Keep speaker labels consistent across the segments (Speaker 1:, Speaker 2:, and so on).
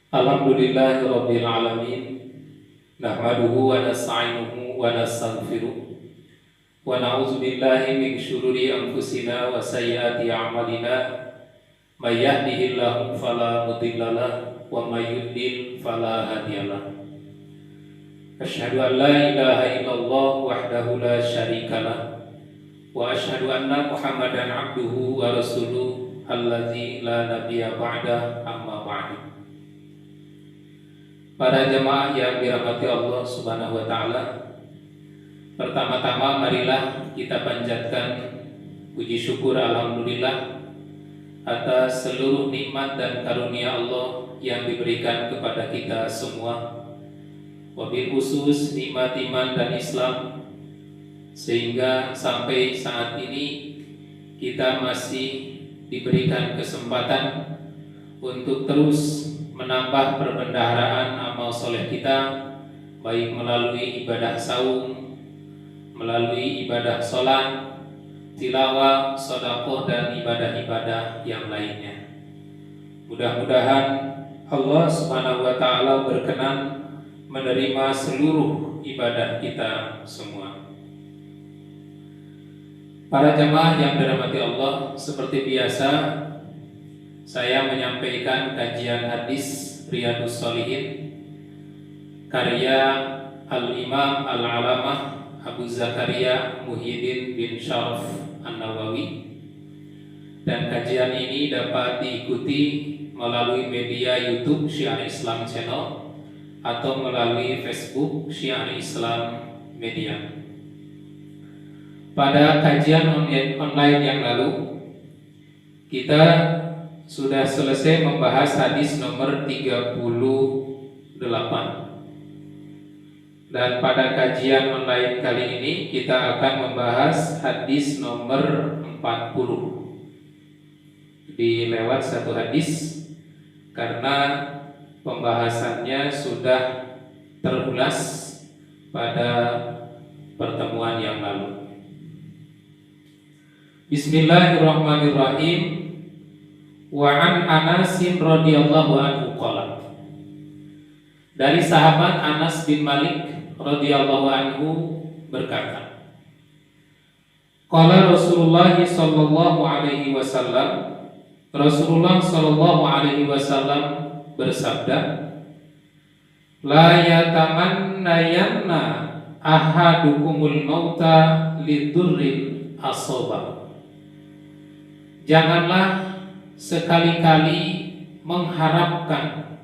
Speaker 1: Alhamdulillahirabbil alamin. Nahmaduhu wa nasta'inuhu wa nastaghfiruh. Wa na'udzu billahi min syururi anfusina wa sayyiati a'malina. May yahdihillahu fala mudhillalah wa may yudlil fala hadiyalah. Asyhadu an la ilaha illallah wahdahu la syarikalah wa asyhadu anna Muhammadan abduhu wa rasuluh allazi la nabiyya ba'da, amma ba'du. Para jemaah yang dirahmati Allah Subhanahu wa taala, pertama-tama marilah kita panjatkan puji syukur alhamdulillah atas seluruh nikmat dan karunia Allah yang diberikan kepada kita semua. Wabil khusus nikmat iman dan Islam, sehingga sampai saat ini kita masih diberikan kesempatan untuk terus menambah perbendaharaan amal soleh kita, baik melalui ibadah saum, melalui ibadah sholat, tilawah, sedekah, dan ibadah-ibadah yang lainnya. Mudah-mudahan Allah Subhanahu wa taala berkenan menerima seluruh ibadah kita semua. Para jemaah yang dirahmati Allah, seperti biasa saya menyampaikan kajian hadis Riyadhus Shalihin karya Al-Imam Al-Alamah Abu Zakaria Muhyiddin bin Syaraf An-Nawawi, dan kajian ini dapat diikuti melalui media YouTube Syiar Islam Channel atau melalui Facebook Syiar Islam Media. Pada kajian online yang lalu kita sudah selesai membahas hadis nomor 38. Dan pada kajian online kali ini kita akan membahas hadis nomor 40. Dilewat satu hadis karena pembahasannya sudah terulas pada pertemuan yang lalu. Bismillahirrahmanirrahim. Wa an Anasin radhiyallahu anhu qala. Dari sahabat Anas bin Malik radhiyallahu anhu berkata, qala Rasulullah sallallahu alaihi wasallam, Rasulullah sallallahu alaihi wasallam bersabda, la yatamannayanna ahadukumul mauta lidurrin asaba. Janganlah sekali-kali mengharapkan,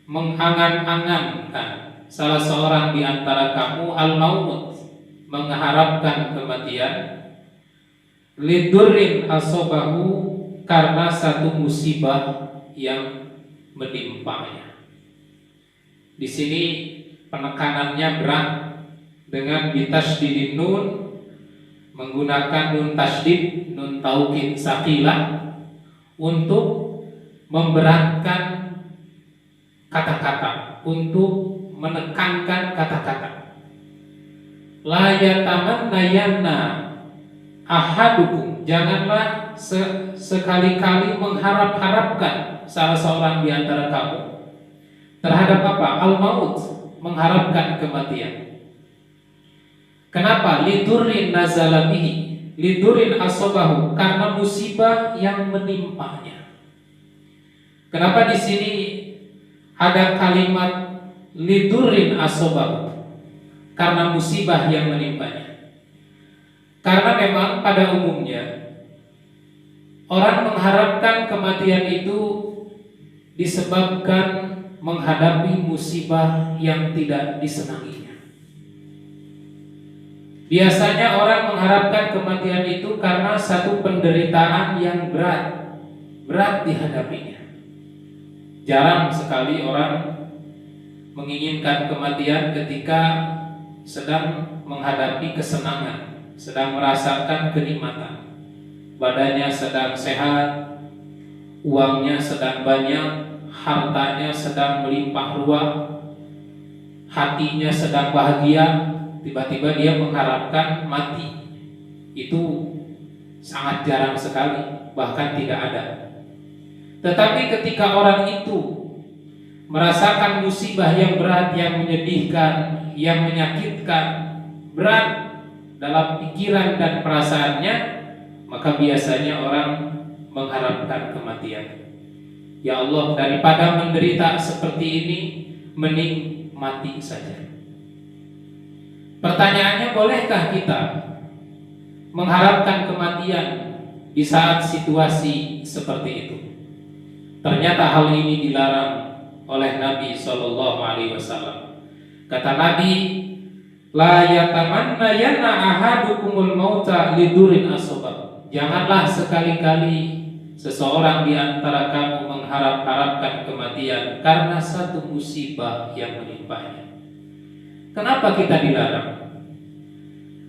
Speaker 1: mengangan-angankan salah seorang di antara kamu al-maut, mengharapkan kematian, lidurrin asobahu, karena satu musibah yang menimpanya. Di sini penekanannya berat dengan bitasydidin nun, menggunakan nun tasydid, nun taukid saqilah, untuk memberatkan kata-kata, untuk menekankan kata-kata. La yatamannayanna ahadukum, janganlah sekali-kali mengharap-harapkan salah seorang di antara kamu terhadap apa? Al-maut, mengharapkan kematian. Kenapa? Lidurrin nazala bihi, lidurin asobahu, karena musibah yang menimpanya. Kenapa di sini ada kalimat lidurin asobahu? Karena musibah yang menimpanya. Karena memang pada umumnya orang mengharapkan kematian itu disebabkan menghadapi musibah yang tidak disenanginya. Biasanya orang mengharapkan kematian itu karena satu penderitaan yang berat dihadapinya. Jarang sekali orang menginginkan kematian ketika sedang menghadapi kesenangan, sedang merasakan kenikmatan. Badannya sedang sehat, uangnya sedang banyak, hartanya sedang melimpah ruah, hatinya sedang bahagia. Tiba-tiba dia mengharapkan mati. Itu sangat jarang sekali, bahkan tidak ada. Tetapi ketika orang itu merasakan musibah yang berat, yang menyedihkan, yang menyakitkan, berat dalam pikiran dan perasaannya, maka biasanya orang mengharapkan kematian. Ya Allah, daripada menderita seperti ini, mending mati saja. Pertanyaannya, bolehkah kita mengharapkan kematian di saat situasi seperti itu? Ternyata hal ini dilarang oleh Nabi SAW. Kata Nabi, la yatamanna yana ahadukumul mauta lidurin asobab. Janganlah sekali-kali seseorang di antara kamu mengharap-harapkan kematian karena satu musibah yang menimpanya. Kenapa kita dilarang?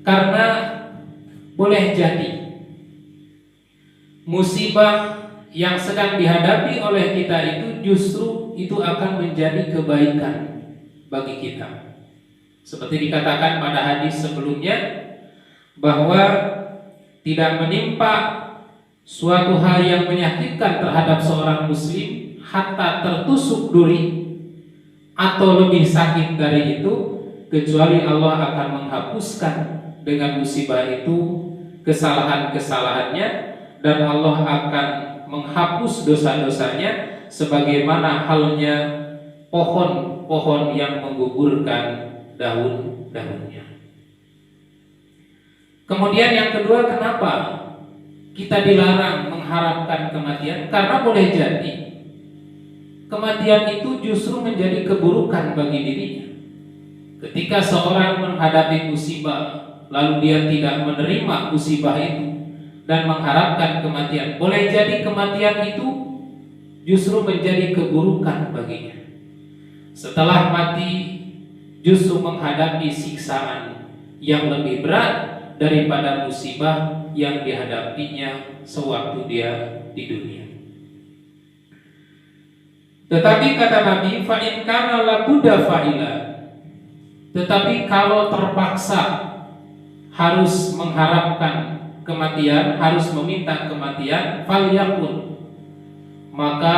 Speaker 1: Karena boleh jadi musibah yang sedang dihadapi oleh kita itu justru itu akan menjadi kebaikan bagi kita. Seperti dikatakan pada hadis sebelumnya, bahwa tidak menimpa suatu hal yang menyakitkan terhadap seorang muslim hatta tertusuk duri atau lebih sakit dari itu, kecuali Allah akan menghapuskan dengan musibah itu kesalahan-kesalahannya, dan Allah akan menghapus dosa-dosanya sebagaimana halnya pohon-pohon yang menggugurkan daun-daunnya. Kemudian yang kedua, kenapa kita dilarang mengharapkan kematian? Karena boleh jadi kematian itu justru menjadi keburukan bagi dirinya. Ketika seorang menghadapi musibah lalu dia tidak menerima musibah itu dan mengharapkan kematian, boleh jadi kematian itu justru menjadi keburukan baginya. Setelah mati justru menghadapi siksaan yang lebih berat daripada musibah yang dihadapinya sewaktu dia di dunia. Tetapi kata Nabi, fa in kana la budda fa'ila. Tetapi kalau terpaksa harus mengharapkan kematian, harus meminta kematian, falyakun, maka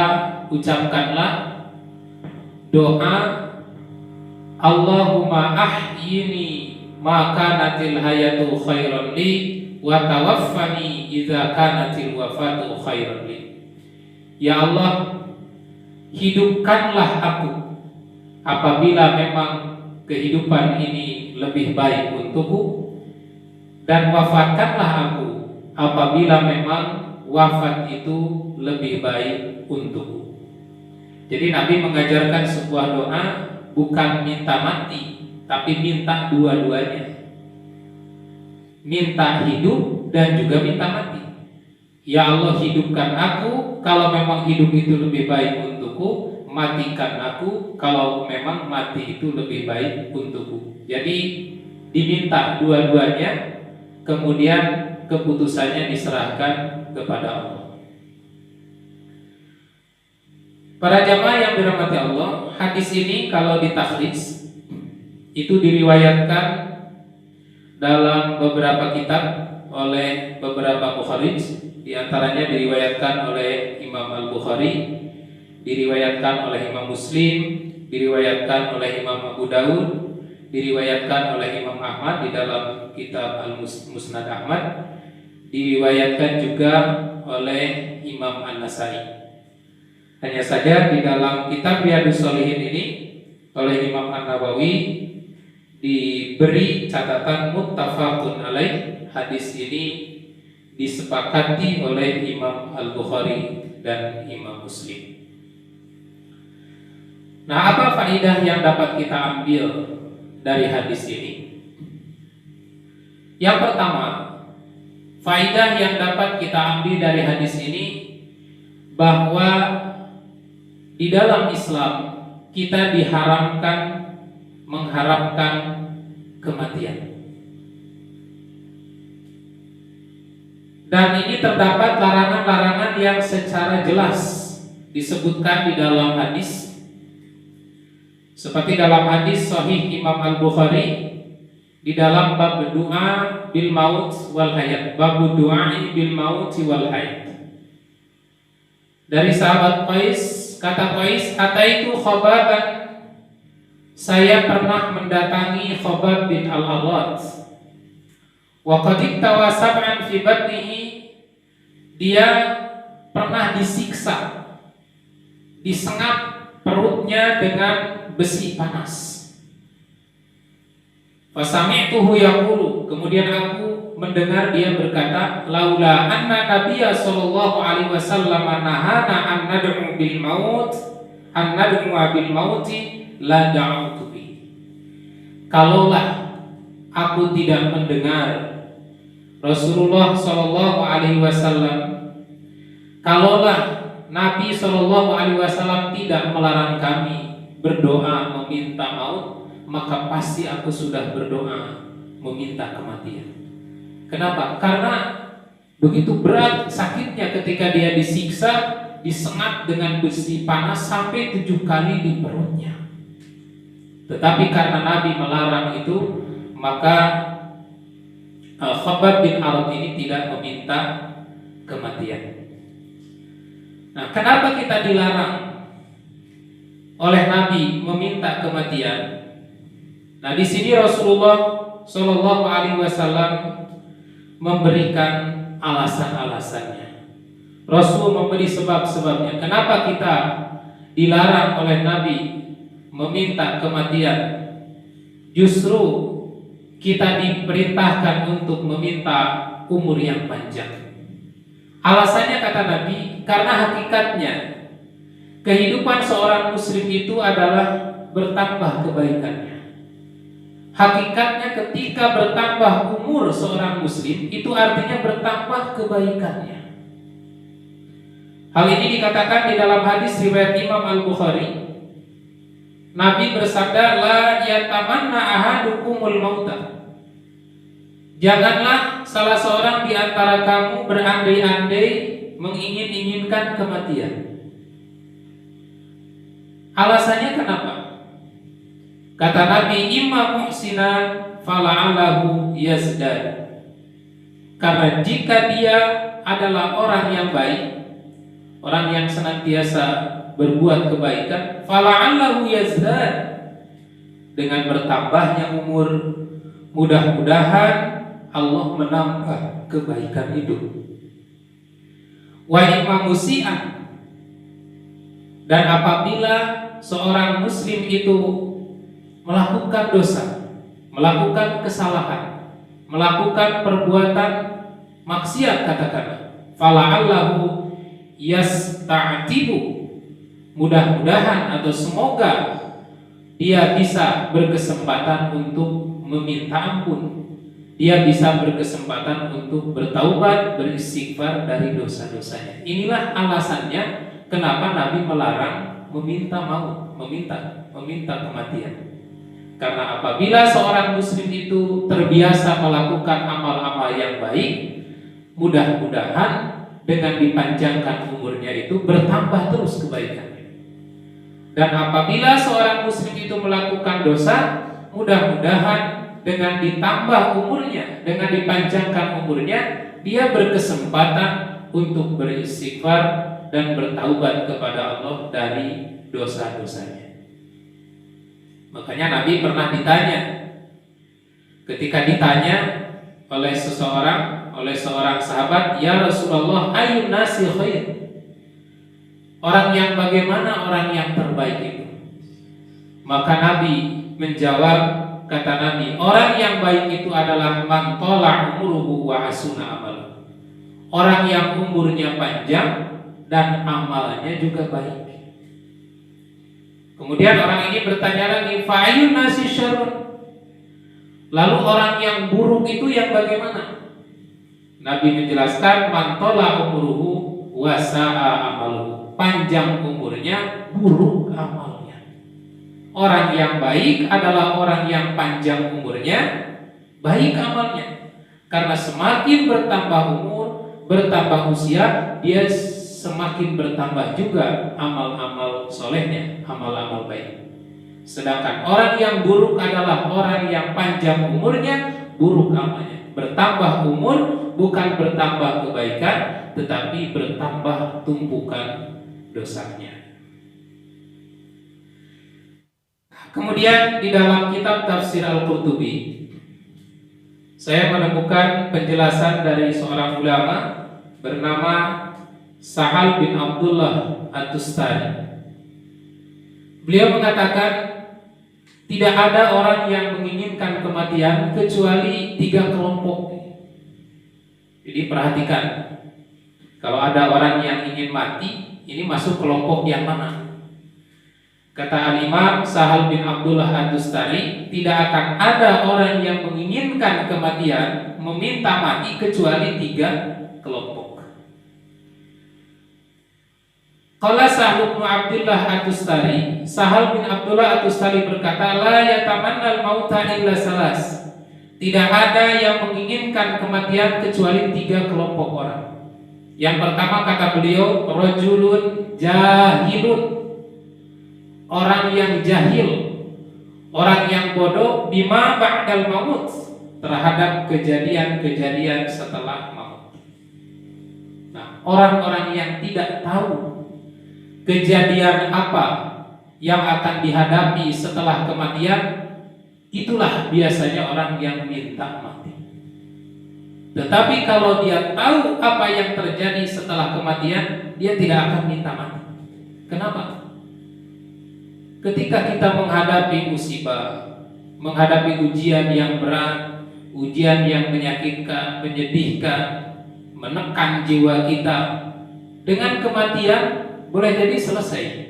Speaker 1: ucapkanlah doa Allahumma ahyini maka natil hayatu khairan li wa tawaffani idza kanatil wafatu khairan li. Ya Allah, hidupkanlah aku apabila memang kehidupan ini lebih baik untukku, dan wafatkanlah aku apabila memang wafat itu lebih baik untukku. Jadi Nabi mengajarkan sebuah doa, bukan minta mati, tapi minta dua-duanya. Minta hidup dan juga minta mati. Ya Allah, hidupkan aku kalau memang hidup itu lebih baik untukku, matikan aku kalau memang mati itu lebih baik untukku. Jadi diminta dua-duanya, kemudian keputusannya diserahkan kepada Allah. Para jamaah yang dirahmati Allah, hadis ini kalau ditakhrij itu diriwayatkan dalam beberapa kitab oleh beberapa mukharrij. Di antaranya diriwayatkan oleh Imam Al-Bukhari, diriwayatkan oleh Imam Muslim, diriwayatkan oleh Imam Abu Daud, diriwayatkan oleh Imam Ahmad di dalam kitab Al-Musnad Ahmad, diriwayatkan juga oleh Imam An-Nasai. Hanya saja di dalam kitab Riyadhus Shalihin ini oleh Imam An-Nawawi diberi catatan muttafaqun alaih. Hadis ini disepakati oleh Imam Al-Bukhari dan Imam Muslim. Nah, apa faedah yang dapat kita ambil dari hadis ini? Yang pertama, faedah yang dapat kita ambil dari hadis ini bahwa di dalam Islam kita diharamkan mengharapkan kematian. Dan ini terdapat larangan-larangan yang secara jelas disebutkan di dalam hadis. Seperti dalam hadis Sahih Imam Al-Bukhari di dalam bab doa bil maut wal hayat, bab doa bil maut wal hayat. Dari sahabat Qais, kata Qais, ataitu Khababan, saya pernah mendatangi Khabab bin Al-Arad. Wa qad iktawa sab'an fi batnihi, dia pernah disiksa, disengat perutnya dengan besi panas. Fasami'tuhu yaqulu, kemudian aku mendengar dia berkata, laula anna nabiyya sallallahu alaihi wasallam nahana an nad'u bil maut, an nad'u bil mauti la da'utu bi. Kalaulah aku tidak mendengar Rasulullah sallallahu alaihi wasallam, kalaulah Nabi sallallahu alaihi wasallam tidak melarang kami berdoa meminta maut, maka pasti aku sudah berdoa meminta kematian. Kenapa? Karena begitu berat sakitnya ketika dia disiksa, disengat dengan besi panas sampai 7 kali di perutnya. Tetapi karena Nabi melarang itu, maka Khabbab bin Arad ini tidak meminta kematian. Nah, kenapa kita dilarang oleh Nabi meminta kematian? Nah, di sini Rasulullah Shallallahu Alaihi Wasallam memberikan alasan-alasannya. Rasul memberi sebab-sebabnya. Kenapa kita dilarang oleh Nabi meminta kematian? Justru kita diperintahkan untuk meminta umur yang panjang. Alasannya kata Nabi, karena hakikatnya kehidupan seorang muslim itu adalah bertambah kebaikannya. Hakikatnya ketika bertambah umur seorang muslim, itu artinya bertambah kebaikannya. Hal ini dikatakan di dalam hadis riwayat Imam Al-Bukhari. Nabi bersabda, la yatamanna ahadukumul mauta. Janganlah salah seorang di antara kamu berandai-andai mengingin-inginkan kematian. Alasannya kenapa? Kata Nabi, imma muhsinan fala'allahu yazdad. Karena jika dia adalah orang yang baik, orang yang senantiasa berbuat kebaikan, fala'allahu yazdad, dengan bertambahnya umur, mudah-mudahan Allah menambah kebaikan hidup. Wa imma musi'an, dan apabila seorang muslim itu melakukan dosa, melakukan kesalahan, melakukan perbuatan maksiat, katakanlah, fala'allahu yasta'tibu, mudah-mudahan atau semoga dia bisa berkesempatan untuk meminta ampun, dia bisa berkesempatan untuk bertaubat, beristighfar dari dosa-dosanya. Inilah alasannya kenapa Nabi melarang meminta maut, meminta kematian. Karena apabila seorang muslim itu terbiasa melakukan amal-amal yang baik, mudah-mudahan dengan dipanjangkan umurnya itu bertambah terus kebaikannya. Dan apabila seorang muslim itu melakukan dosa, mudah-mudahan dengan ditambah umurnya, dengan dipanjangkan umurnya, dia berkesempatan untuk beristighfar dan bertaubat kepada Allah dari dosa-dosanya. Makanya Nabi pernah ditanya, ketika ditanya oleh seorang sahabat, ya Rasulullah, ayyun nasi khair, orang yang bagaimana orang yang terbaik itu? Maka Nabi menjawab, kata Nabi, orang yang baik itu adalah man tola umuruhu wa asuna amal, orang yang umurnya panjang dan amalnya juga baik. Kemudian orang ini bertanya lagi, fa'ayun nasi syarun, Lalu orang yang buruk itu yang bagaimana? Nabi menjelaskan man tola umuruhu wasa'a amaluhu. Panjang umurnya, buruk amalnya. Orang yang baik adalah orang yang panjang umurnya, baik amalnya. Karena semakin bertambah umur, bertambah usia, dia semakin bertambah juga amal-amal solehnya, amal-amal baik. Sedangkan orang yang buruk adalah orang yang panjang umurnya, buruk amalnya. Bertambah umur bukan bertambah kebaikan, tetapi bertambah tumpukan dosanya. Kemudian di dalam kitab Tafsir Al-Qurtubi, saya menemukan penjelasan dari seorang ulama bernama Sahal bin Abdullah At-Tustari. Beliau mengatakan tidak ada orang yang menginginkan kematian kecuali 3 kelompok. Jadi perhatikan, kalau ada orang yang ingin mati, ini masuk kelompok yang mana? Kata Al-Imam Sahal bin Abdullah At-Tustari, tidak akan ada orang yang menginginkan kematian, meminta mati kecuali 3 kelompok. Qala Sahal bin Abdullah At-Tustari, Sahal bin Abdullah At-Tustari berkata, la yatamannal mauta illa salas. Tidak ada yang menginginkan kematian kecuali 3 kelompok orang. Yang pertama kata beliau, rajulun jahilun, orang yang jahil, orang yang bodoh, bima ba'dal maut, terhadap kejadian-kejadian setelah maut. Nah, orang-orang yang tidak tahu kejadian apa yang akan dihadapi setelah kematian, itulah biasanya orang yang minta mati. Tetapi kalau dia tahu apa yang terjadi setelah kematian, dia tidak akan minta mati. Kenapa? Ketika kita menghadapi musibah, menghadapi ujian yang berat, ujian yang menyakitkan, menyedihkan, menekan jiwa kita, dengan kematian boleh jadi selesai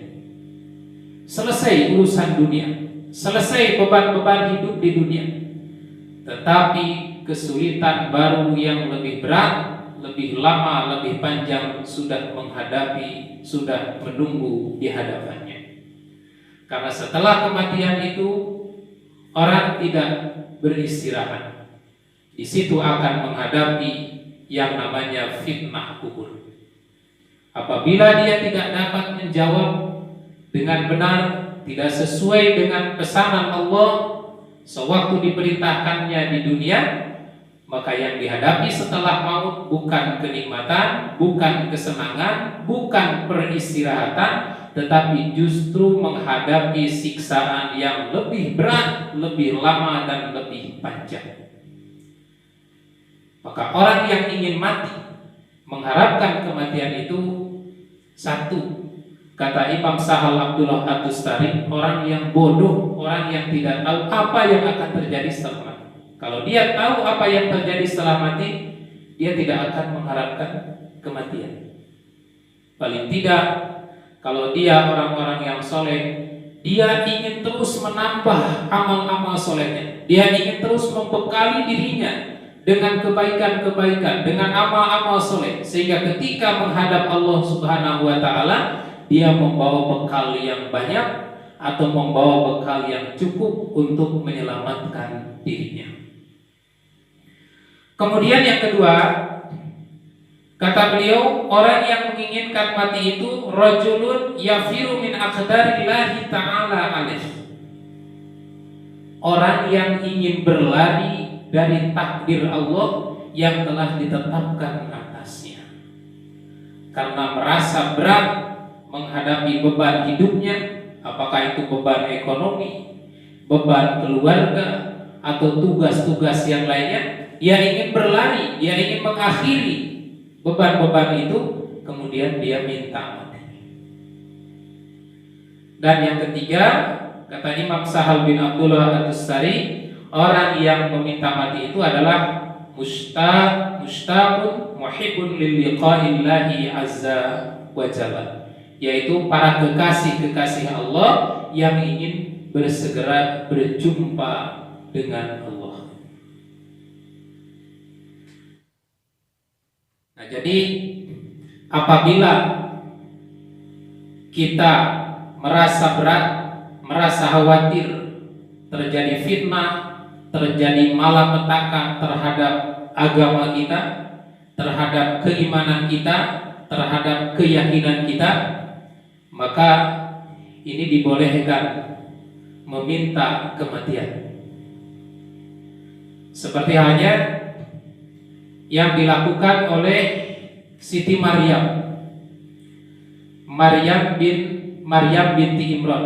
Speaker 1: urusan dunia, selesai beban-beban hidup di dunia. Tetapi kesulitan baru yang lebih berat, lebih lama, lebih panjang sudah menghadapi, sudah menunggu di hadapannya. Karena setelah kematian itu orang tidak beristirahat. Di situ akan menghadapi yang namanya fitnah kubur. Apabila dia tidak dapat menjawab dengan benar, tidak sesuai dengan pesanan Allah sewaktu diperintahkannya di dunia, maka yang dihadapi setelah maut bukan kenikmatan, bukan kesenangan, bukan peristirahatan, tetapi justru menghadapi siksaan yang lebih berat, lebih lama, dan lebih panjang. Maka orang yang ingin mati, mengharapkan kematian itu, satu, kata Imam Sahal Abdullah At-Tustari, orang yang bodoh, orang yang tidak tahu apa yang akan terjadi setelah mati. Kalau dia tahu apa yang terjadi setelah mati, dia tidak akan mengharapkan kematian. Paling tidak, kalau dia orang-orang yang soleh, dia ingin terus menambah amal-amal solehnya. Dia ingin terus membekali dirinya dengan kebaikan-kebaikan, dengan amal-amal soleh, sehingga ketika menghadap Allah Subhanahu wa Ta'ala, dia membawa bekal yang banyak atau membawa bekal yang cukup untuk menyelamatkan dirinya. Kemudian yang kedua, kata beliau, orang yang menginginkan mati itu rajulun yafiru min aqdarillahi ta'ala alaih. Orang yang ingin berlari dari takdir Allah yang telah ditetapkan atasnya. Karena merasa berat menghadapi beban hidupnya, apakah itu beban ekonomi, beban keluarga, atau tugas-tugas yang lainnya, dia ingin berlari, dia ingin mengakhiri beban-beban itu, kemudian dia minta mati. Dan yang ketiga, kata Imam Sahal bin Abdullah At-Tustari, orang yang meminta mati itu adalah mustaqun muhibbun lil liqa'illahi azza wa jalla, yaitu para kekasih-kekasih Allah yang ingin bersegera berjumpa dengan Allah. jadi apabila kita merasa berat, merasa khawatir terjadi fitnah, terjadi malapetaka terhadap agama kita, terhadap keimanan kita, terhadap keyakinan kita, maka ini dibolehkan meminta kematian. Seperti halnya yang dilakukan oleh Siti Maryam binti Imran,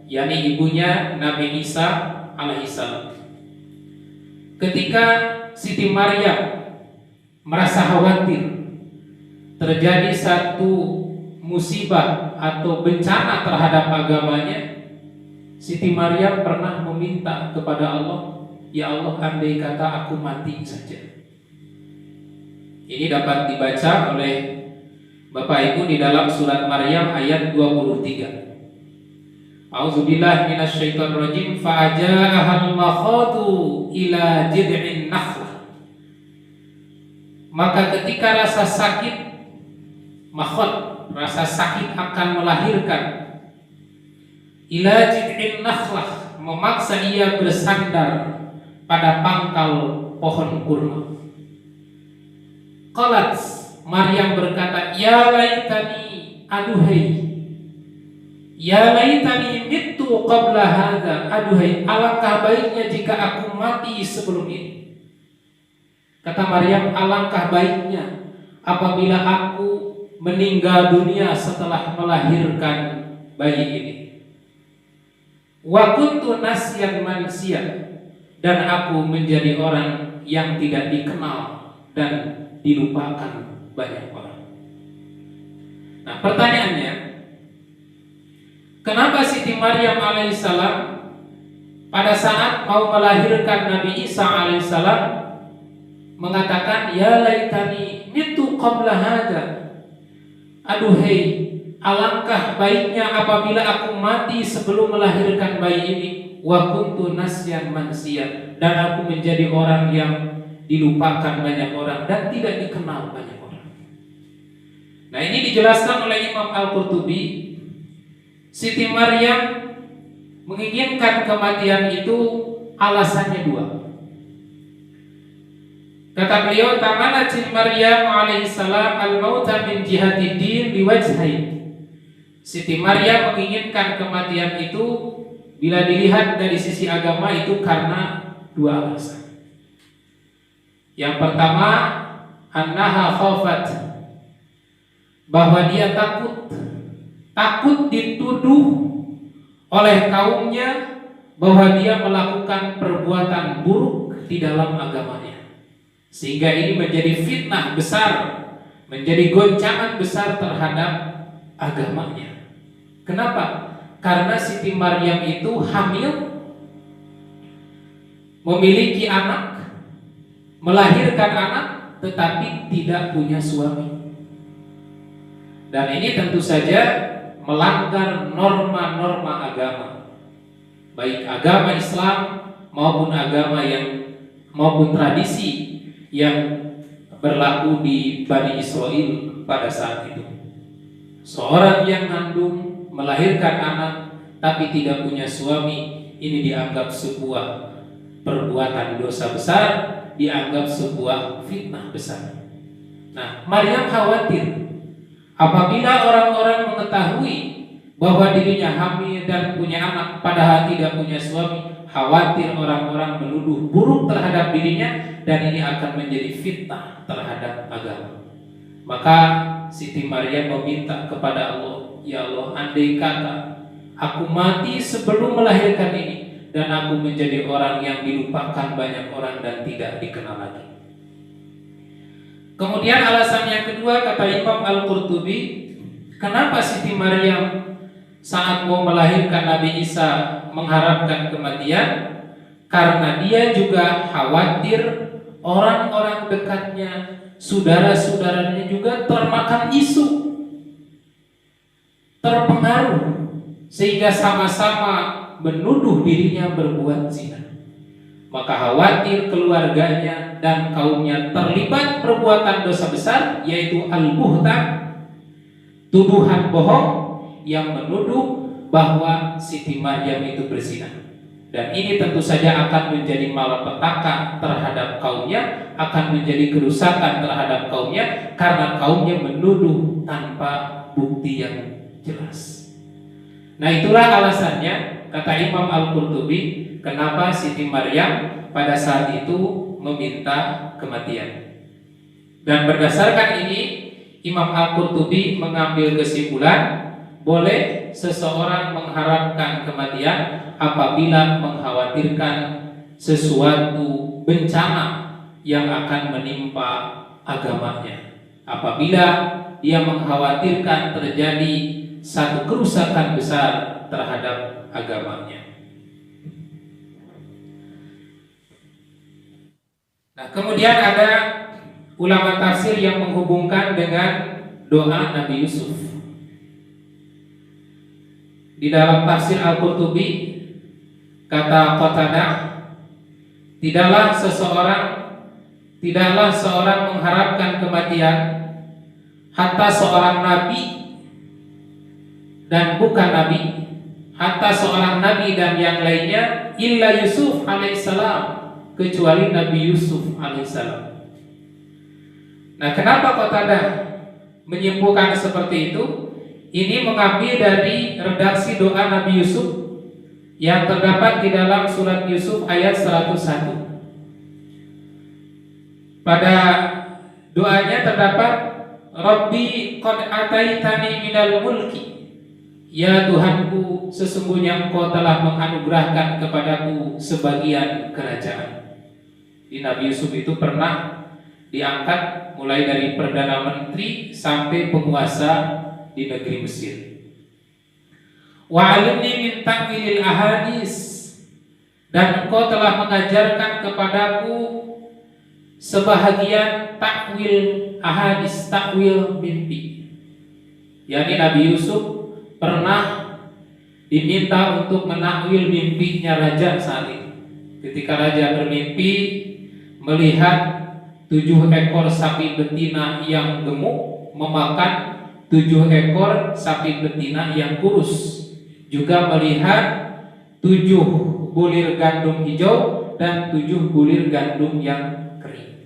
Speaker 1: yakni ibunya Nabi Isa alaihissalam. Ketika Siti Maryam merasa khawatir terjadi satu musibah atau bencana terhadap agamanya, Siti Maryam pernah meminta kepada Allah, ya Allah, andai kata aku mati saja. Ini dapat dibaca oleh Bapak Ibu di dalam surat Maryam ayat 23. A'udzubillahi minasyaitonirrajim, fa'aja'ahal makhadu ila jid'in nakhlah. Maka ketika rasa sakit, makhad, rasa sakit akan melahirkan, ila jid'in nakhlah, memaksa ia bersandar pada pangkal pohon kurma. Qalat, Maryam berkata, ya laitani, aduhai, ya laitani mittu qabla hadza, aduhai, alangkah baiknya jika aku mati sebelum ini. Kata Maryam, alangkah baiknya apabila aku meninggal dunia setelah melahirkan bayi ini. Wa kuntu nasyan mansiyah, dan aku menjadi orang yang tidak dikenal dan dilupakan banyak orang. Nah, pertanyaannya, kenapa Siti Maryam alaihissalam pada saat mau melahirkan Nabi Isa alaihissalam mengatakan, ya laitani mitu qabla hadza, aduhai, alangkah baiknya apabila aku mati sebelum melahirkan bayi ini. Wa kuntu nasyan mansiyah, dan aku menjadi orang yang dilupakan banyak orang dan tidak dikenal banyak orang. Nah, ini dijelaskan oleh Imam Al-Qurtubi. Siti Maryam menginginkan kematian itu alasannya dua. Kata beliau, tamanat Maryam alaihissalam al-mauta min jihati din biwajhain. Siti Maryam menginginkan kematian itu bila dilihat dari sisi agama itu karena dua alasan. Yang pertama, annaha khafat, bahwa dia takut dituduh oleh kaumnya bahwa dia melakukan perbuatan buruk di dalam agamanya, sehingga ini menjadi fitnah besar, menjadi goncangan besar terhadap agamanya. Kenapa? Karena Siti Maryam itu hamil, memiliki anak, melahirkan anak, tetapi tidak punya suami. Dan ini tentu saja melanggar norma-norma agama, baik agama Islam maupun maupun tradisi yang berlaku di Bani Israel pada saat itu. Seorang yang mengandung, melahirkan anak tapi tidak punya suami, ini dianggap sebuah perbuatan dosa besar, dianggap sebuah fitnah besar. Nah, Maryam khawatir apabila orang-orang mengetahui bahwa dirinya hamil dan punya anak padahal tidak punya suami, khawatir orang-orang menuduh buruk terhadap dirinya dan ini akan menjadi fitnah terhadap agama. Maka Siti Maryam meminta kepada Allah, ya Allah, andai kata aku mati sebelum melahirkan ini dan aku menjadi orang yang dilupakan banyak orang dan tidak dikenal lagi. Kemudian alasan yang kedua, kata Imam Al-Qurtubi, kenapa Siti Maryam saat mau melahirkan Nabi Isa mengharapkan kematian? Karena dia juga khawatir orang-orang dekatnya, saudara-saudaranya juga termakan isu, terpengaruh, sehingga sama-sama menuduh dirinya berbuat zina. maka khawatir keluarganya dan kaumnya terlibat perbuatan dosa besar, yaitu al-buhtan, tuduhan bohong yang menuduh bahwa Siti Maryam itu berzina. Dan ini tentu saja akan menjadi malapetaka terhadap kaumnya, akan menjadi kerusakan terhadap kaumnya, karena kaumnya menuduh tanpa bukti yang jelas. Nah, itulah alasannya, kata Imam Al-Qurtubi, kenapa Siti Maryam pada saat itu meminta kematian. Dan berdasarkan ini, Imam Al-Qurtubi mengambil kesimpulan, boleh seseorang mengharapkan kematian apabila mengkhawatirkan sesuatu bencana yang akan menimpa agamanya. Apabila dia mengkhawatirkan terjadi satu kerusakan besar terhadap agamanya. Nah, kemudian ada ulama tafsir yang menghubungkan dengan doa Nabi Yusuf. Di dalam tafsir Al-Qurtubi, kata Qatadah, tidaklah seorang mengharapkan kematian hatta seorang nabi dan bukan nabi, hatta seorang nabi dan yang lainnya, illa Yusuf alaihissalam, kecuali Nabi Yusuf alaihissalam. Nah, kenapa Qatadah menyimpulkan seperti itu? Ini mengambil dari redaksi doa Nabi Yusuf yang terdapat di dalam surat Yusuf ayat 101. Pada doanya terdapat, Rabbi qad ataitani minal mulki, ya Tuhanku, sesungguhnya Engkau telah menganugerahkan kepadaku sebagian kerajaan. Di Nabi Yusuf itu pernah diangkat mulai dari Perdana Menteri sampai penguasa di negeri Mesir. Wa alimni min ta'wilil ahadis, dan Engkau telah mengajarkan kepadaku sebahagian takwil ahadis, takwil mimpi. Yani Nabi Yusuf pernah diminta untuk menakwil mimpinya raja saat itu. Ketika raja bermimpi melihat 7 ekor sapi betina yang gemuk memakan 7 ekor sapi betina yang kurus, juga melihat 7 bulir gandum hijau dan 7 bulir gandum yang kering.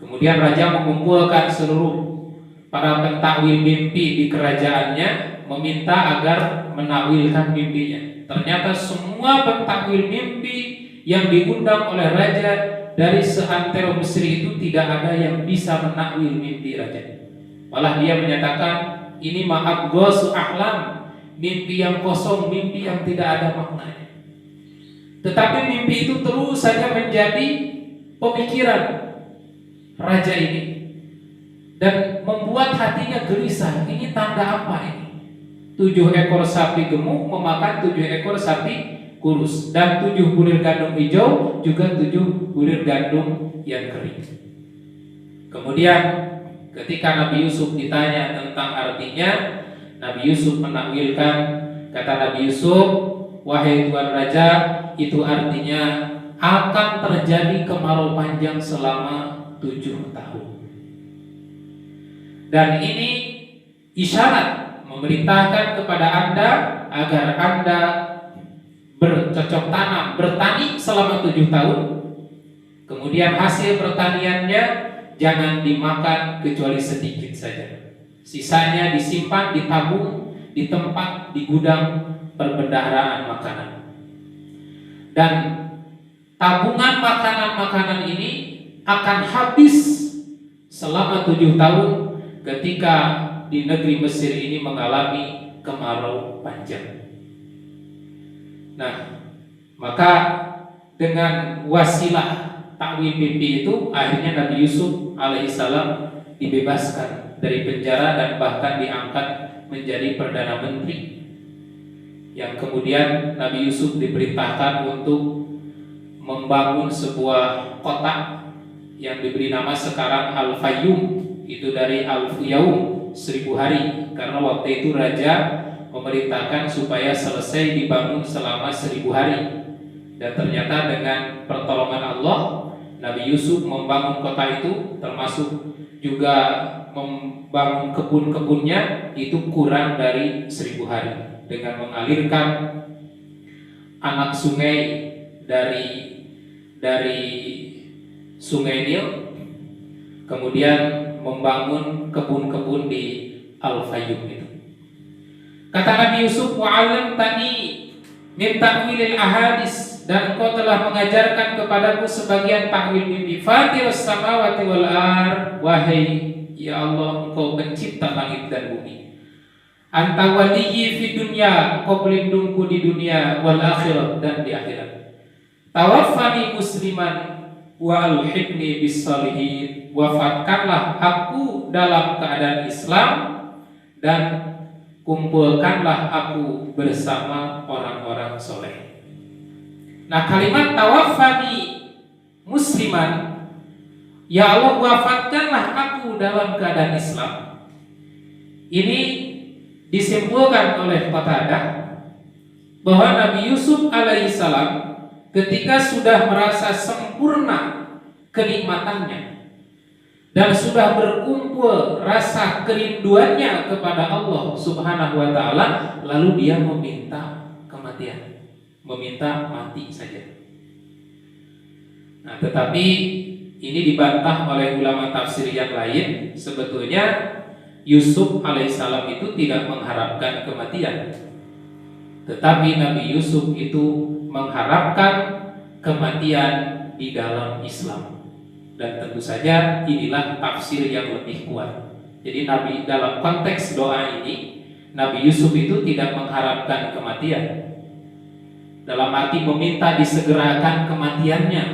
Speaker 1: Kemudian raja mengumpulkan seluruh para pentakwil mimpi di kerajaannya, meminta agar menakwilkan mimpinya. Ternyata semua pentakwil mimpi yang diundang oleh raja dari seantero Mesir itu tidak ada yang bisa menakwil mimpi raja. Malah dia menyatakan, ini ma'ab ghosu ahlam, mimpi yang kosong, mimpi yang tidak ada maknanya. Tetapi mimpi itu terus saja menjadi pemikiran raja ini dan membuat hatinya gelisah. Ini tanda apa ini? 7 ekor sapi gemuk memakan 7 ekor sapi kurus, dan 7 bulir gandum hijau juga 7 bulir gandum yang kering. Kemudian ketika Nabi Yusuf ditanya tentang artinya, Nabi Yusuf menakwilkan, kata Nabi Yusuf, wahai Tuan Raja, itu artinya akan terjadi kemarau panjang selama 7 tahun. Dan ini isyarat memerintahkan kepada Anda agar Anda bercocok tanam, bertani selama 7 tahun. Kemudian hasil pertaniannya jangan dimakan kecuali sedikit saja. Sisanya disimpan, ditabung di tempat, di gudang perbendaharaan makanan. Dan tabungan makanan-makanan ini akan habis selama 7 tahun ketika di negeri Mesir ini mengalami kemarau panjang. Nah, maka dengan wasilah takwil mimpi itu, akhirnya Nabi Yusuf alaihissalam dibebaskan dari penjara dan bahkan diangkat menjadi Perdana Menteri. Yang kemudian Nabi Yusuf diperintahkan untuk membangun sebuah kota yang diberi nama sekarang Al-Fayyum, itu dari Al-Yaum, 1000 hari, karena waktu itu raja memerintahkan supaya selesai dibangun selama 1000 hari. Dan ternyata dengan pertolongan Allah, Nabi Yusuf membangun kota itu, termasuk juga membangun kebun-kebunnya, itu kurang dari 1000 hari dengan mengalirkan anak sungai dari Sungai Nil, kemudian membangun kebun-kebun di Al-Fayyum itu. Kata Nabi Yusuf, wa'allamtani min ta'wilil ahadis, dan engkau telah mengajarkan kepadaku sebagian takwil mimpi. Fatirus samawati wal ar, wahai ya Allah, engkau pencipta langit dan bumi. Anta waliyyi fi dunya, engkau pelindungku di dunia, wal akhirat, dan di akhirat. Tawaffani musliman wa alhiqni bis salihin, wafatkanlah aku dalam keadaan Islam dan kumpulkanlah aku bersama orang-orang soleh. Nah, kalimat tawaffani musliman, ya Allah wafatkanlah aku dalam keadaan Islam, ini disimpulkan oleh Qatadah bahwa Nabi Yusuf alaihissalam ketika sudah merasa sempurna kenikmatannya dan sudah berkumpul rasa kerinduannya kepada Allah Subhanahu wa taala, lalu dia meminta kematian, meminta mati saja. Nah, tetapi ini dibantah oleh ulama tafsir yang lain. Sebetulnya Yusuf alaihissalam itu tidak mengharapkan kematian, tetapi Nabi Yusuf itu mengharapkan kematian di dalam Islam. Dan tentu saja inilah tafsir yang lebih kuat. Jadi Nabi dalam konteks doa ini, Nabi Yusuf itu tidak mengharapkan kematian dalam arti meminta disegerakan kematiannya,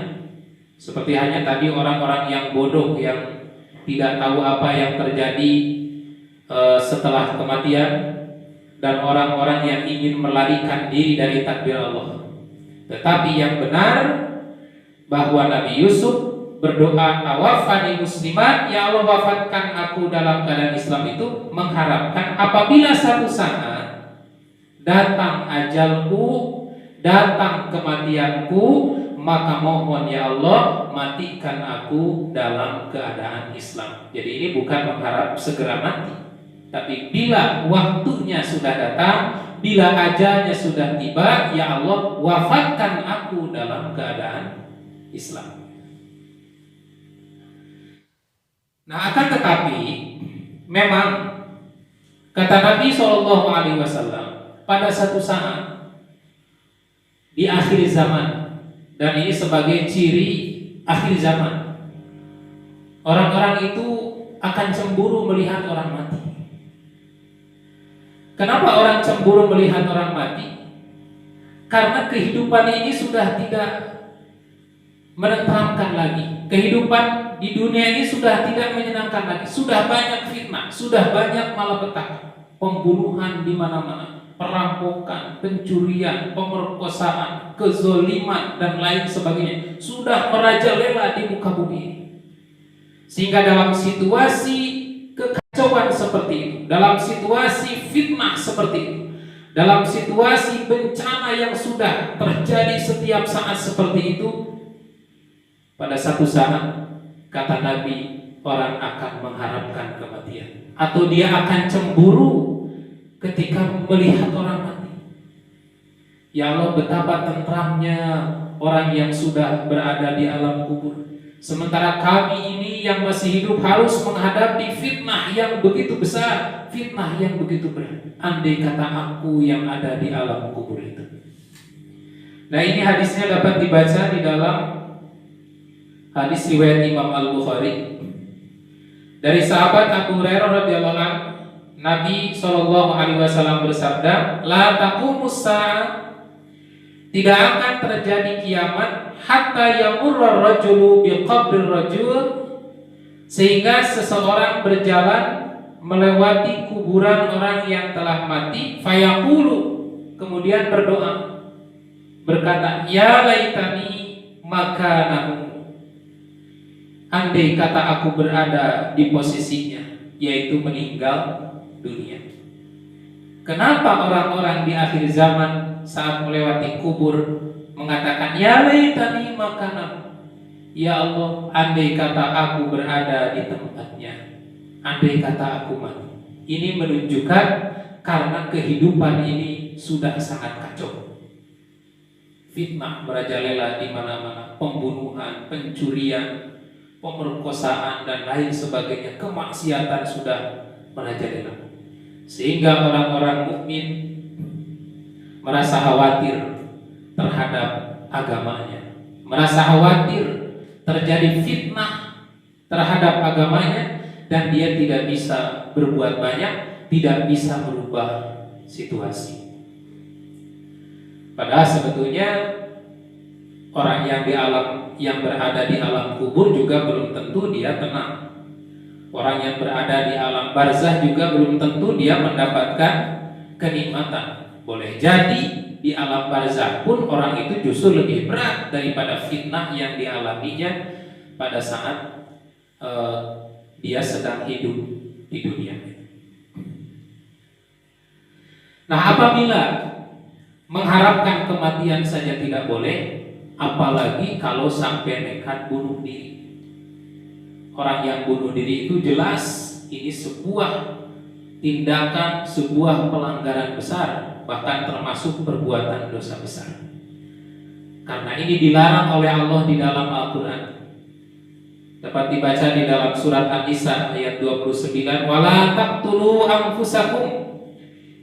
Speaker 1: seperti hanya tadi orang-orang yang bodoh yang tidak tahu apa yang terjadi setelah kematian, dan orang-orang yang ingin melarikan diri dari takdir Allah. Tetapi yang benar bahwa Nabi Yusuf berdoa tawaffani musliman, ya Allah wafatkan aku dalam keadaan Islam, itu mengharapkan apabila satu saat datang ajalku, datang kematianku, maka mohon ya Allah matikan aku dalam keadaan Islam. Jadi ini bukan mengharap segera mati, tapi bila waktunya sudah datang, bila ajalnya sudah tiba, ya Allah wafatkan aku dalam keadaan Islam. Nah, akan tetapi memang kata Nabi SAW, pada satu saat di akhir zaman, dan ini sebagai ciri akhir zaman, orang-orang itu akan cemburu melihat orang mati. Kenapa orang cemburu melihat orang mati? Karena kehidupan ini sudah tidak menenteramkan lagi. Kehidupan di dunia ini sudah tidak menyenangkan lagi. Sudah banyak fitnah, sudah banyak malapetaka, pembunuhan di mana-mana, perampokan, pencurian, pemerkosaan, kezoliman dan lain sebagainya sudah merajalela di muka bumi ini. Sehingga dalam situasi kekacauan seperti itu, dalam situasi fitnah seperti itu, dalam situasi bencana yang sudah terjadi setiap saat seperti itu, pada satu saat kata Nabi, orang akan mengharapkan kematian, atau dia akan cemburu ketika melihat orang mati. Ya Allah, betapa tentramnya orang yang sudah berada di alam kubur, sementara kami ini yang masih hidup harus menghadapi fitnah yang begitu besar, fitnah yang begitu berat. Andai kata aku yang ada di alam kubur itu. Nah, ini hadisnya dapat dibaca di dalam hadis riwayat Imam Al-Bukhari dari sahabat Abu Hurairah radhiyallahu anhu. Nabi SAW bersabda, la taqumus sa'a, tidak akan terjadi kiamat hatta yamurra rajulu biqabrir rajul, sehingga seseorang berjalan melewati kuburan orang yang telah mati, fayaqulu, kemudian berdoa, berkata, ya laitani makanahu, andai kata aku berada di posisinya, yaitu meninggal dunia. Kenapa orang-orang di akhir zaman saat melewati kubur mengatakan, ya laitani makana, ya Allah, andai kata aku berada di tempatnya, andai kata aku mati. Ini menunjukkan karena kehidupan ini sudah sangat kacau. Fitnah merajalela di mana-mana, pembunuhan, pencurian, pemerkosaan dan lain sebagainya, kemaksiatan sudah merajalela. Sehingga orang-orang mukmin merasa khawatir terhadap agamanya, merasa khawatir terjadi fitnah terhadap agamanya, dan dia tidak bisa berbuat banyak, tidak bisa merubah situasi. Padahal sebetulnya orang yang berada di alam kubur juga belum tentu dia tenang. Orang yang berada di alam barzah juga belum tentu dia mendapatkan kenikmatan. Boleh jadi di alam barzah pun orang itu justru lebih berat daripada fitnah yang dialaminya pada saat dia sedang hidup di dunia. Nah, apabila mengharapkan kematian saja tidak boleh, apalagi kalau sampai nekat bunuh diri. Orang yang bunuh diri itu jelas ini sebuah tindakan, sebuah pelanggaran besar, bahkan termasuk perbuatan dosa besar. Karena ini dilarang oleh Allah di dalam Al-Quran. Dapat dibaca di dalam surat An-Nisa ayat 29, wala taqtulu anfusakum,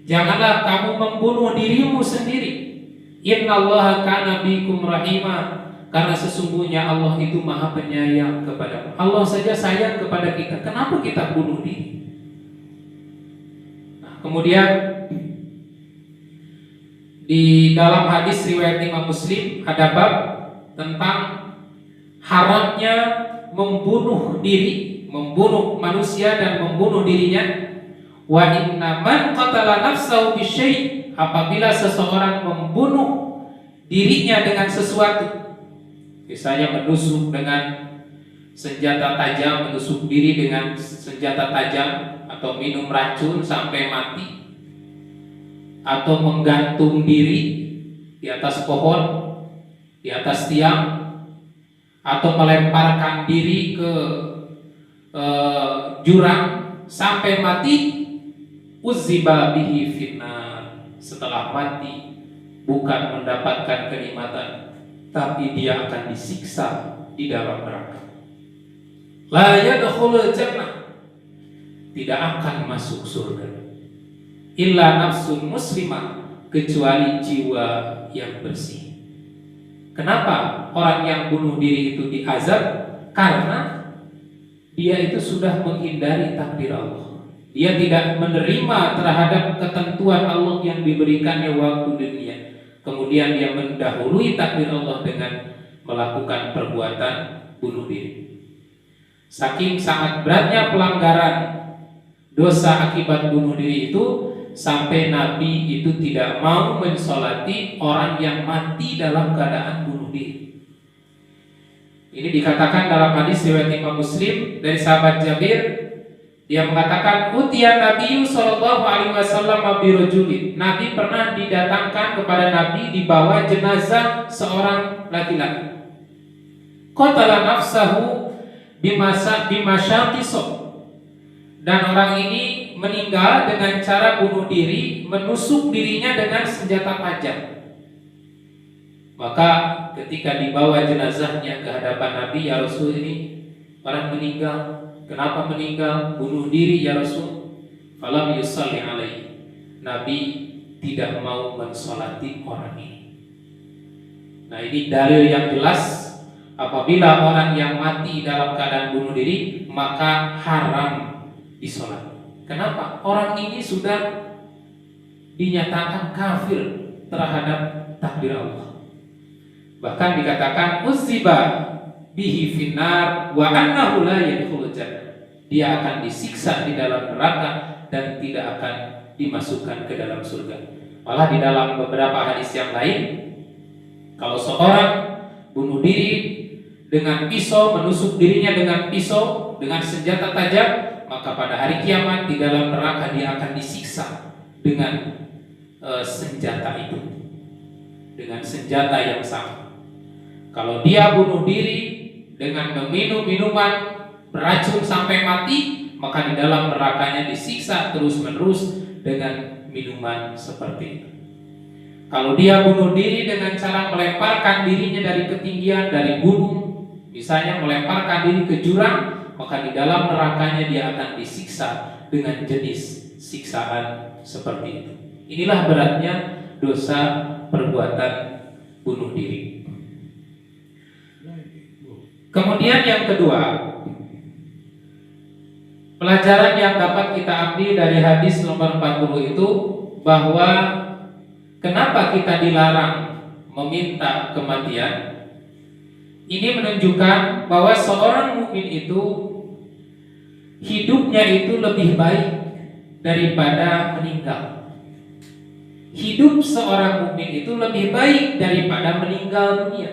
Speaker 1: janganlah kamu membunuh dirimu sendiri. Innallaha kana bikum rahima, karena sesungguhnya Allah itu maha penyayang kepada. Allah saja sayang kepada kita, kenapa kita bunuh diri? Nah, kemudian di dalam hadis riwayat Imam Muslim ada bab tentang haramnya membunuh diri, membunuh manusia dan membunuh dirinya. Wa inna man qatala nafsahu bisyai', apabila seseorang membunuh dirinya dengan sesuatu, misalnya menusuk dengan senjata tajam, menusuk diri dengan senjata tajam, atau minum racun sampai mati, atau menggantung diri di atas pohon, di atas tiang, atau melemparkan diri ke jurang sampai mati, uzziba bihi finnar, setelah mati bukan mendapatkan kenikmatan, tapi dia akan disiksa di dalam neraka. La yadkhulul jannah, tidak akan masuk surga. Illa nafsun muslimah, kecuali jiwa yang bersih. Kenapa orang yang bunuh diri itu diazab? Karena dia itu sudah menghindari takdir Allah. Dia tidak menerima terhadap ketentuan Allah yang diberikannya waktu dunia. Kemudian dia mendahului takdir Allah dengan melakukan perbuatan bunuh diri. Saking sangat beratnya pelanggaran dosa akibat bunuh diri itu, sampai Nabi itu tidak mau mensolati orang yang mati dalam keadaan bunuh diri. Ini dikatakan dalam hadis riwayat Imam Muslim dari sahabat Jabir. Dia mengatakan, utiya Nabi sallallahu alaihi wasallam birajulin. Nabi pernah didatangkan kepada Nabi dibawa jenazah seorang laki-laki. Qatala nafsahu bimasyaqisab. Dan orang ini meninggal dengan cara bunuh diri, menusuk dirinya dengan senjata tajam. Maka ketika dibawa jenazahnya ke hadapan Nabi, ya Rasul, ini orang meninggal. Kenapa meninggal? Bunuh diri ya Rasul. Falam yusalli alaihi. Nabi tidak mau mensolati orang ini. Nah, ini dalil yang jelas, apabila orang yang mati dalam keadaan bunuh diri, maka haram disolati. Kenapa? Orang ini sudah dinyatakan kafir terhadap takdir Allah. Bahkan dikatakan uzziba bihi finnar wa annahu la yadkhulul jannah. Dia akan disiksa di dalam neraka dan tidak akan dimasukkan ke dalam surga. Malah di dalam beberapa hadis yang lain, kalau seorang bunuh diri dengan pisau, menusuk dirinya dengan pisau, dengan senjata tajam, maka pada hari kiamat di dalam neraka dia akan disiksa dengan senjata itu. dengan senjata yang sama. Kalau dia bunuh diri dengan meminum minuman beracun sampai mati, maka di dalam nerakanya disiksa terus-menerus dengan minuman seperti itu. Kalau dia bunuh diri dengan cara melemparkan dirinya dari ketinggian, dari gunung, misalnya melemparkan diri ke jurang, maka di dalam nerakanya dia akan disiksa dengan jenis siksaan seperti itu. Inilah beratnya dosa perbuatan bunuh diri. Kemudian yang kedua, pelajaran yang dapat kita ambil dari hadis nomor 40 itu, bahwa kenapa kita dilarang meminta kematian. Ini menunjukkan bahwa seorang mukmin itu hidupnya itu lebih baik daripada meninggal. Hidup seorang mukmin itu lebih baik daripada meninggal dunia.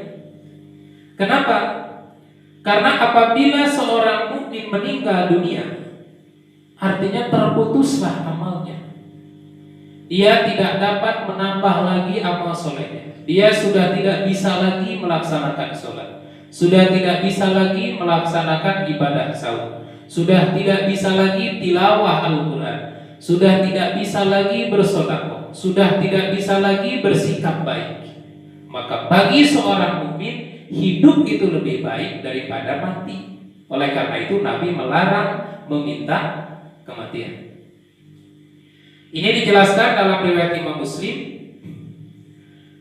Speaker 1: Kenapa? Karena apabila seorang mukmin meninggal dunia, artinya terputuslah amalnya. Dia tidak dapat menambah lagi amal solehnya. Dia sudah tidak bisa lagi melaksanakan sholat, sudah tidak bisa lagi melaksanakan ibadah sahur, sudah tidak bisa lagi tilawah Al-Quran, sudah tidak bisa lagi bersedekah, sudah tidak bisa lagi bersikap baik. Maka bagi seorang mukmin, hidup itu lebih baik daripada mati. Oleh karena itu Nabi melarang meminta kematian. Ini dijelaskan dalam riwayat Imam Muslim.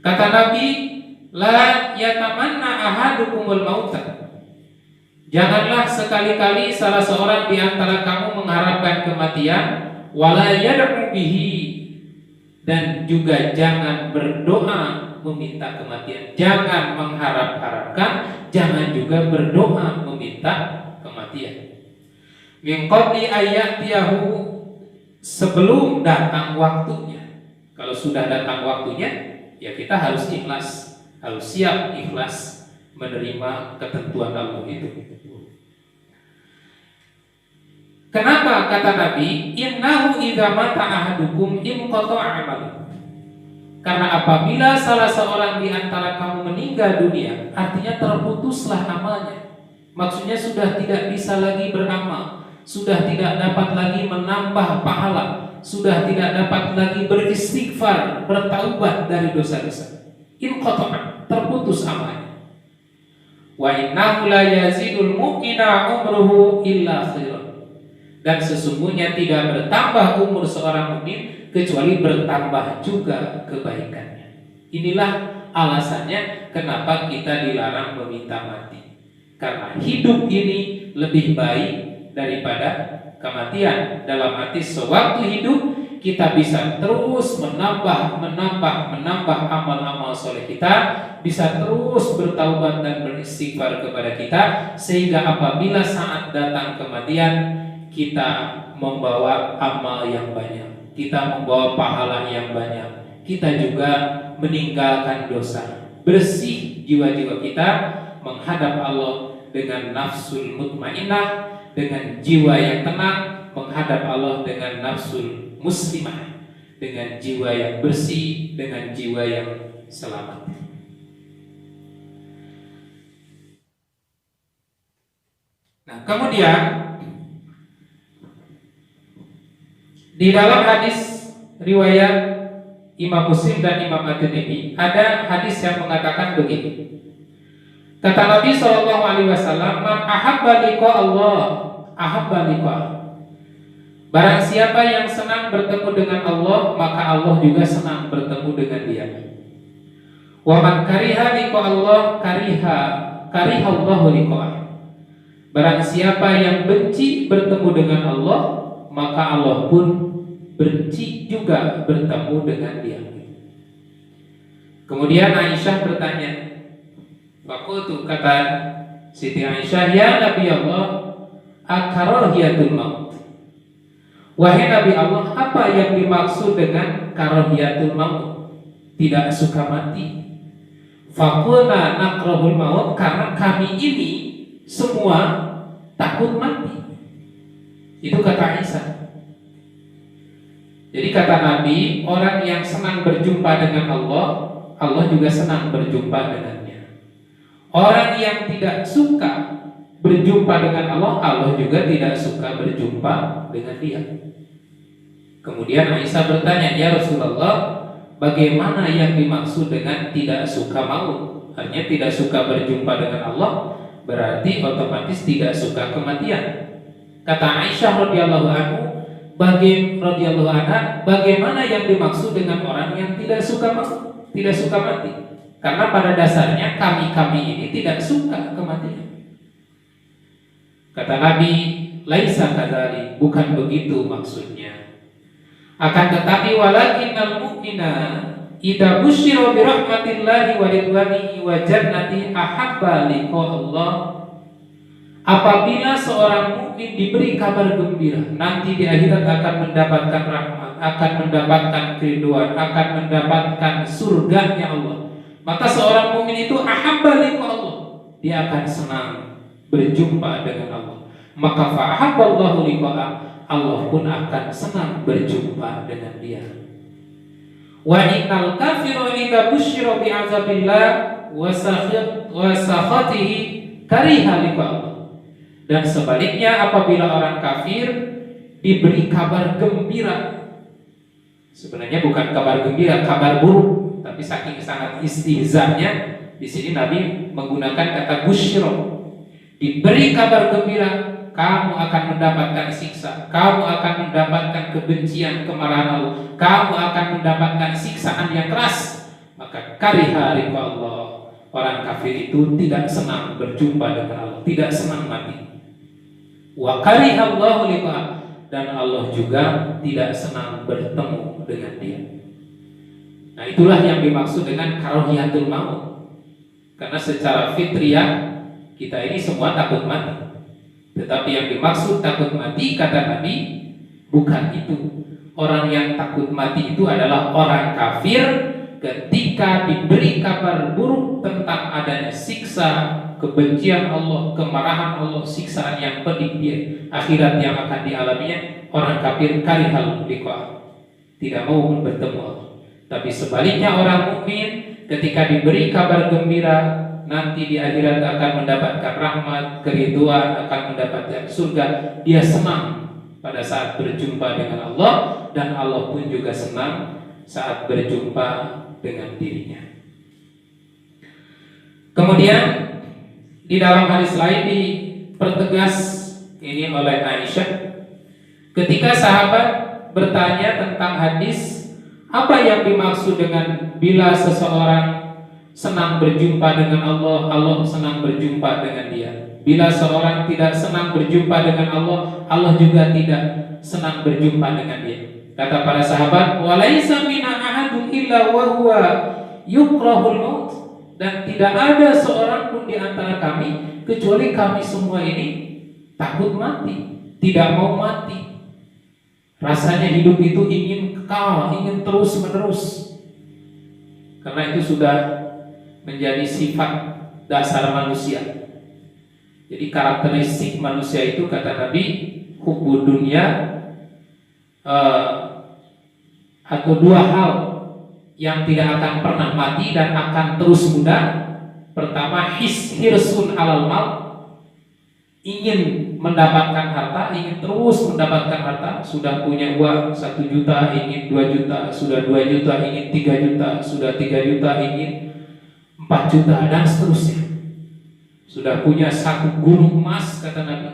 Speaker 1: Kata Nabi, la yatamanna ahadukumul mauta. Janganlah sekali-kali salah seorang di antara kamu mengharapkan kematian, wala yad'u bihi, dan juga jangan berdoa meminta kematian. Jangan mengharap-harapkan, jangan juga berdoa meminta kematian. Min qabli ayyatiyahu, sebelum datang waktunya. Kalau sudah datang waktunya, ya kita harus ikhlas, harus siap ikhlas menerima ketentuan Allah itu. Kenapa kata Nabi, innahu idza mata ahadukum inqata'a amaluhu. Karena apabila salah seorang di antara kamu meninggal dunia, artinya terputuslah amalnya. Maksudnya sudah tidak bisa lagi beramal, sudah tidak dapat lagi menambah pahala, sudah tidak dapat lagi beristighfar, bertaubat dari dosa-dosa. Inqata'a, terputus amalnya. Wa innahu la yazidul mu'mina umruhu illa khairan. Dan sesungguhnya tidak bertambah umur seorang mukmin kecuali bertambah juga kebaikannya. Inilah alasannya kenapa kita dilarang meminta mati. Karena hidup ini lebih baik daripada kematian. Dalam arti sewaktu hidup kita bisa terus menambah amal-amal soleh kita, bisa terus bertaubat dan beristighfar kepada kita, sehingga apabila saat datang kematian kita membawa amal yang banyak, kita membawa pahala yang banyak, kita juga meninggalkan dosa, bersih jiwa-jiwa kita menghadap Allah dengan nafsul mutmainnah, dengan jiwa yang tenang, menghadap Allah dengan nafsul muslimah, dengan jiwa yang bersih, dengan jiwa yang selamat. Nah, kemudian di dalam hadis riwayat Imam Muslim dan Imam At-Tirmidzi ada hadis yang mengatakan begini. Kata Nabi SAW, man ahabba liqa Allah, ahabba liqa. Barang siapa yang senang bertemu dengan Allah, maka Allah juga senang bertemu dengan dia. Wa man kariha liqa Allah, kariha Allahu liqa'ah. Barang siapa yang benci bertemu dengan Allah, maka Allah pun benci juga bertemu dengan dia. Kemudian Aisyah bertanya, Fakultu, kata Siti Aisyah, ya Nabi Allah, akarahiyatul maut. Wahai Nabi Allah, apa yang dimaksud dengan karahiyatul maut? Tidak suka mati. Fakulna nakrahul maut, karena kami ini semua takut mati. Itu kata Aisyah. Jadi kata Nabi, orang yang senang berjumpa dengan Allah, Allah juga senang berjumpa dengannya. Orang yang tidak suka berjumpa dengan Allah, Allah juga tidak suka berjumpa dengan dia. Kemudian Aisyah bertanya, ya Rasulullah, bagaimana yang dimaksud dengan tidak suka maut? Artinya tidak suka berjumpa dengan Allah, berarti otomatis tidak suka kematian. Kata Aisyah radhiyallahu anha, bagaimana yang dimaksud dengan orang yang tidak suka maut, tidak suka mati? Karena pada dasarnya kami ini tidak suka kematian. Kata Nabi, laisa kadzalik, bukan begitu maksudnya. Akan tetapi walakinnal mu'mina idza busyira bi rahmatillahi wa ridwanihi wa jannati ahabba liqa Allah. Apabila seorang mukmin diberi kabar gembira nanti di akhirat akan mendapatkan rahmat, akan mendapatkan keriduan, akan mendapatkan surganya Allah, maka seorang mukmin itu ahabba liqa Allah, dia akan senang berjumpa dengan Allah. Maka fa ahabballahu liqa'ah, Allah pun akan senang berjumpa dengan dia. Wa innal kafira idza busyira bi azabillah wa sakhatihi kariha liqa Allah. Dan sebaliknya apabila orang kafir diberi kabar gembira, sebenarnya bukan kabar gembira, kabar buruk, tapi saking sangat istihzanya di sini Nabi menggunakan kata busyira. Diberi kabar gembira, kamu akan mendapatkan siksa, kamu akan mendapatkan kebencian, kemarahan Allah, kamu akan mendapatkan siksaan yang keras. Maka kariha liqa Allah, orang kafir itu tidak senang berjumpa dengan Allah, tidak senang mati. Wa kariha Allahu liqa, dan Allah juga tidak senang bertemu dengan dia. Nah, itulah yang dimaksud dengan karahiyatul maut. Karena secara fitriyah kita ini semua takut mati. Tetapi yang dimaksud takut mati, kata Nabi, bukan itu. Orang yang takut mati itu adalah orang kafir ketika diberi kabar buruk tentang adanya siksa, kebencian Allah, kemarahan Allah, siksaan yang pedih akhirat yang akan dialaminya. Orang kafir karihal liqa, tidak mau bertemu Allah. Tapi sebaliknya orang mukmin ketika diberi kabar gembira nanti di akhirat akan mendapatkan rahmat, keriduan, akan mendapatkan surga, dia senang pada saat berjumpa dengan Allah, dan Allah pun juga senang saat berjumpa dengan dirinya. Kemudian di dalam hadis lain dipertegas ini oleh Aisyah ketika sahabat bertanya tentang hadis apa yang dimaksud dengan bila seseorang senang berjumpa dengan Allah, Allah senang berjumpa dengan dia. Bila seorang tidak senang berjumpa dengan Allah, Allah juga tidak senang berjumpa dengan dia. Kata para sahabat, walaisa minna ahadun illa wa huwa yukrahul maut, dan tidak ada seorang pun di antara kami kecuali kami semua ini takut mati, tidak mau mati. Rasanya hidup itu ingin kekal, ingin terus menerus. Karena itu sudah menjadi sifat dasar manusia. Jadi karakteristik manusia itu, kata Nabi, hubbu dunya, atau dua hal yang tidak akan pernah mati dan akan terus muda. Pertama, hirsun alal mal, ingin mendapatkan harta, ingin terus mendapatkan harta. Sudah punya uang 1 juta, ingin 2 juta, sudah 2 juta, ingin 3 juta, sudah 3 juta, ingin 4 juta, dan seterusnya. Sudah punya 1 gunung emas, kata Nabi.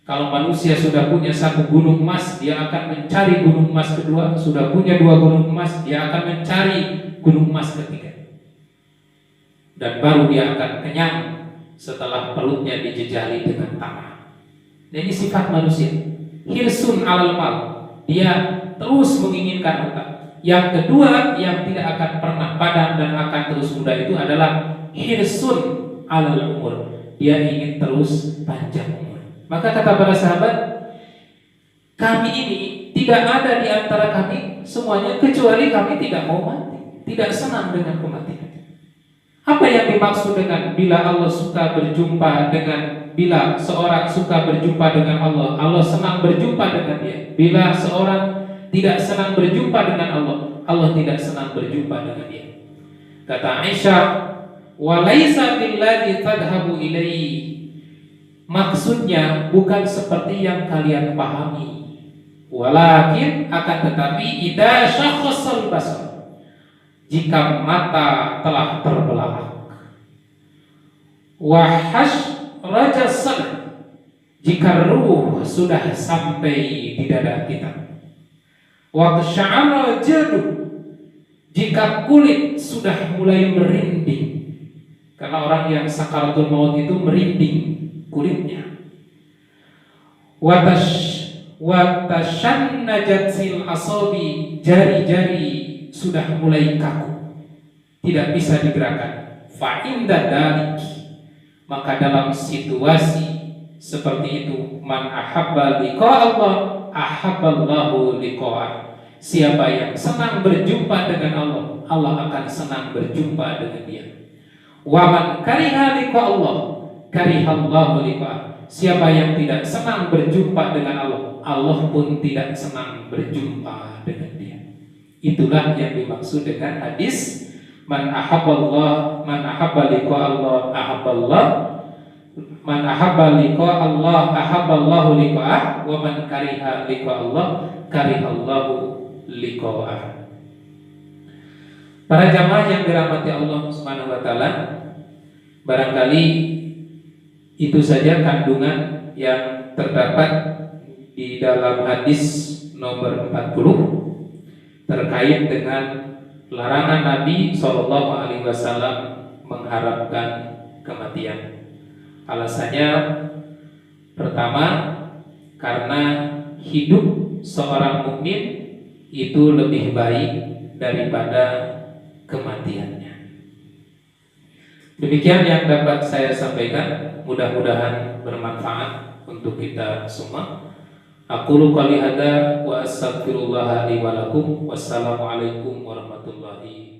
Speaker 1: Kalau manusia sudah punya 1 gunung emas, dia akan mencari gunung emas kedua. Sudah punya 2 gunung emas, dia akan mencari gunung emas ketiga. Dan baru dia akan kenyang setelah perutnya dijejali dengan tanah. Dan ini sifat manusia. Hirsun alal mal, dia terus menginginkan harta. Yang kedua yang tidak akan pernah padam dan akan terus muda itu adalah hirsun alal umur, dia ingin terus panjang umur. Maka kata para sahabat, kami ini tidak ada di antara kami semuanya kecuali kami tidak mau mati, tidak senang dengan kematian. Apa yang dimaksud dengan bila Allah suka berjumpa dengan, bila seorang suka berjumpa dengan Allah, Allah senang berjumpa dengan dia. Bila seorang tidak senang berjumpa dengan Allah, Allah tidak senang berjumpa dengan dia. Kata Aisyah, wa laisa billadzi tadhhabu ilaihi. Maksudnya bukan seperti yang kalian pahami. Walakin akan tetapi idza syakhsal basar, jika mata telah terbelalak. Wa hasrajas sadr, jika ruh sudah sampai di dada kita. Wa sya'ara jadu, jika kulit sudah mulai merinding. Karena orang yang sakaratul maut itu merinding kulitnya. Watashannajatil asabi, jari-jari sudah mulai kaku, tidak bisa digerakkan. Fa inda dalik, maka dalam situasi seperti itu, man ahabba liqa Allah ahabballahu liqa'ah. Siapa yang senang berjumpa dengan Allah, Allah akan senang berjumpa dengan dia. Wa man kariha liqa Allah karihallahu liqa'ah. Siapa yang tidak senang berjumpa dengan Allah, Allah pun tidak senang berjumpa dengan dia. Itulah yang dimaksud dengan hadis man ahabballah, man ahabba liqa Allah ahabballah, man ahabba liqa Allah ahabballahu liqa'ah, wa man kariha liqa Allah karihallahu liqa'ah. Para jamaah yang dirahmati Allah Subhanahu wa taala, barangkali itu saja kandungan yang terdapat di dalam hadis nomor 40 terkait dengan larangan Nabi SAW mengharapkan kematian. Alasannya pertama, karena hidup seorang mukmin itu lebih baik daripada kematiannya. Demikian yang dapat saya sampaikan, mudah-mudahan bermanfaat untuk kita semua. Aqulu qouli hadza wa astaghfirullah li wa lakum. Wassalamualaikum warahmatullahi wabarakatuh.